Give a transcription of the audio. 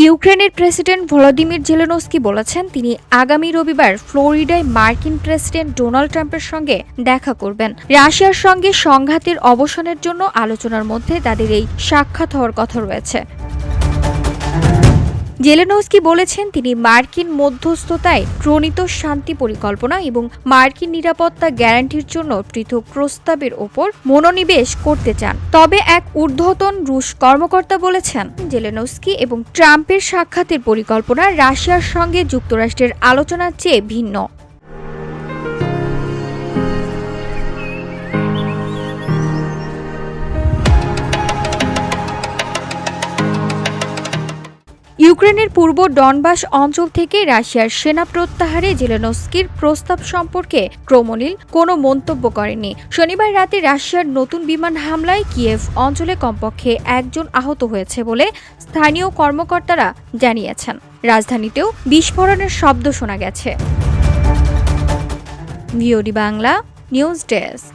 ইউক্রেনের president Volodymyr Zelensky বলেছেন তিনি আগামী রবিবার ফ্লোরিডায় মার্কিন প্রেসিডেন্ট ডোনাল্ড ট্রাম্পের সঙ্গে দেখা করবেন। রাশিয়ার সঙ্গে সংঘাতের অবসানের জন্য আলোচনার মধ্যে তাদের এই সাক্ষাৎ হওয়ার কথা রয়েছে। জেলেনস্কি বলেছেন তিনি মার্কিন মধ্যস্থতায় প্রণীত শান্তি পরিকল্পনা এবং মার্কিন নিরাপত্তা গ্যারান্টির জন্য পৃথক প্রস্তাবের ওপর মনোনিবেশ করতে চান। তবে এক ঊর্ধ্বতন রুশ কর্মকর্তা বলেছেন জেলেনস্কি এবং ট্রাম্পের সাক্ষাতের পরিকল্পনা রাশিয়ার সঙ্গে যুক্তরাষ্ট্রের আলোচনার চেয়ে ভিন্ন। ইউক্রেনের পূর্ব ডনবাস অঞ্চল থেকে রাশিয়ার সেনা প্রত্যাহারে জেলেনস্কির প্রস্তাব সম্পর্কে ক্রেমলিন কোনো মন্তব্য করেনি। শনিবার রাতে রাশিয়ার নতুন বিমান হামলায় কিয়েভ অঞ্চলে কমপক্ষে একজন আহত হয়েছে বলে স্থানীয় কর্মকর্তারা জানিয়েছেন। রাজধানীতেও বিস্ফোরণের শব্দ শোনা গেছে। VOD Bangla news desk.